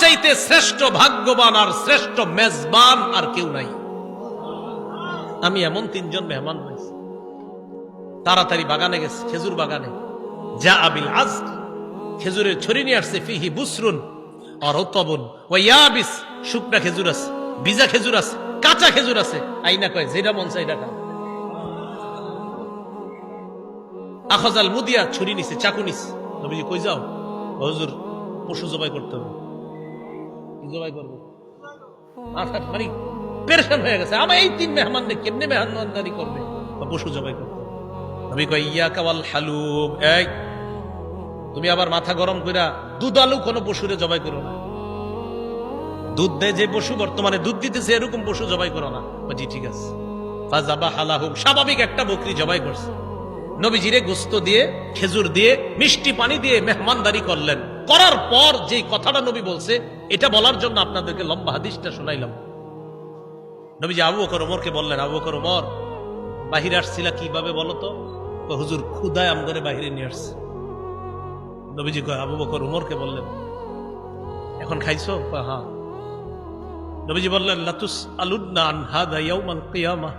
চাইতে শ্রেষ্ঠ ভাগ্যবান আর শ্রেষ্ঠ মেজবান আর কেউ নাই। আমি এমন 3 জন মেহমান হয়েছি, তাড়াতাড়ি বাগানে গেছে, খেজুর বাগানে। যা আবিল আজক, খেজুরের ছড়ি নিয়ে আসছে, ফিহি বুসরুন আর রতবুন ওয়া ইয়াবিস, শুকনা খেজুর আছে, ভিজা খেজুর আছে, কাঁচা খেজুর আছে। আইনা কয় যেটা মন চাই এটা খাও। আখাযাল মুদিয়া, ছুরি নিছে, চাকু নিছে। নবীজি কই যাও? হুজুর পশু জবাই করতে হবে। কি জবাই করবে? মানে পেরেশান হয়ে গেছে, আমার এই 3 মেহমানকে কেমনে মেহমানদারি করবে? পশু জবাই করতে হবে। নবী কয় ইয়াকা ওয়াল হালুব, এই তুমি আবার মাথা গরম কইরা দুধ আলু কোনো পশুরে জবাই করো না। দুধ দেয় যে পশু, বর্তমানে দুধ দিতেছে, এরকম পশু জবাই করো না। জি ঠিক আছে। ফাযাবাহা লাহু, স্বাভাবিক একটা বকরি জবাই করছে। নবীজিরে গোস্ত দিয়ে, খেজুর দিয়ে, মিষ্টি পানি দিয়ে মেহমানদারি করলেন। করার পর যে কথাটা নবী বলছে, এটা বলার জন্য আপনাদেরকে লম্বা হাদিসটা শোনাইলাম। নবীজি আবু বকর ওমরকে বললেন, আবু বকর ওমর, বাহিরে আসছিলা কিভাবে বলো তো? হুজুর ক্ষুধায় আমগরে বাহিরে নিয়ে আসছে। নবীজি কয় আবু বকর ওমরকে বললেন, এখন খাইছো? হ্যাঁ। নবীজি বললেন, লাতুস আলুন্না আন হাদা ইয়াউমাল কিয়ামাহ,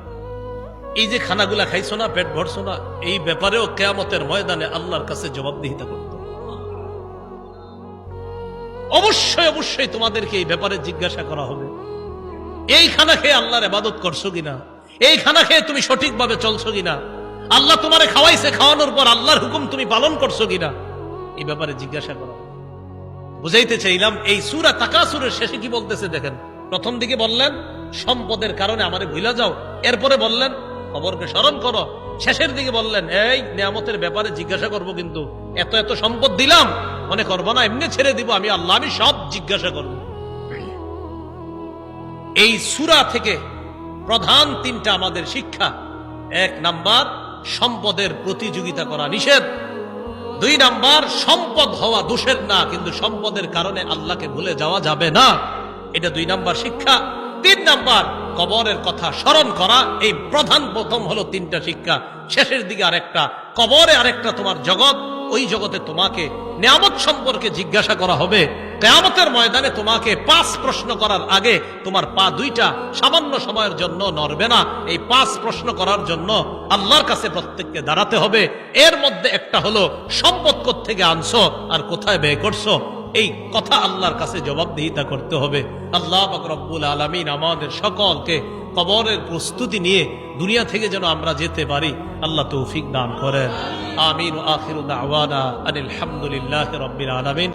এই যে খানাগুলা খাইছো না, পেট ভরছো না, এই ব্যাপারেও কিয়ামতের ময়দানে আল্লাহর কাছে জবাবদিহিতা করতে হবে। অবশ্যই অবশ্যই তোমাদেরকে এই ব্যাপারে জিজ্ঞাসা করা হবে। এই খানা খেয়ে আল্লাহর ইবাদত করছো কিনা? এই খানা খেয়ে তুমি সঠিকভাবে চলছো কিনা? আল্লাহ তোমারে খাওয়াইছে, খাওয়ানোর পর আল্লাহর হুকুম তুমি পালন করছো কিনা? এই ব্যাপারে জিজ্ঞাসা করা। বুঝাইতে চাইলাম, এই সূরা তাকাসুরের শেষে কি বলতেছে দেখেন। প্রথম দিকে বললেন সম্পদের কারণে আমারে ভুলে যাও, এরপরে বললেন কবরকে স্মরণ করো, শেষের দিকে বললেন এই নিয়ামতের ব্যাপারে জিজ্ঞাসা করব, কিন্তু এত এত সম্পদ দিলাম মনে করবো না এমনি ছেড়ে দিব, আমি আল্লাহ, আমি সব জিজ্ঞাসা করব। এই সূরা থেকে প্রধান 3টা আমাদের শিক্ষা। 1 নাম্বার, সম্পদের প্রতিযোগিতা করা নিষেধ। 2 নাম্বার, সম্পদ হওয়া দোষের না, কিন্তু সম্পদের কারণে আল্লাহকে ভুলে যাওয়া যাবে না, এটা 2 নাম্বার শিক্ষা। 3 নাম্বার, কবরের কথা স্মরণ করা। এই প্রথম হলো 3টা শিক্ষা। শেষের দিকে আরেকটা, কবরে আরেকটা তোমার জগৎ, ওই জগতে তোমাকে নিয়ামত সম্পর্কে জিজ্ঞাসা করা হবে। কিয়ামতের ময়দানে তোমাকে 5 প্রশ্ন করার আগে তোমার পা 2টা সামান্য সময়ের জন্য নড়বে না। এই 5 প্রশ্ন করার জন্য আল্লাহর কাছে প্রত্যেককে দাঁড়াতে হবে। এর মধ্যে একটা হলো সম্পদ কোত্থেকে আনছো আর কোথায় ব্যয় করছো, এই কথা আল্লাহর কাছে জবাবদিহিতা করতে হবে। আল্লাহ পাক রব্বুল আলামিন আমাদের সকলকে কবরের প্রস্তুতি নিয়ে দুনিয়া থেকে যেন আমরা যেতে পারি, আল্লাহ তৌফিক দান করেন। আমিন। আখিরু দাওয়ানা আনিল হামদুলিল্লাহি রাব্বিল আলামিন।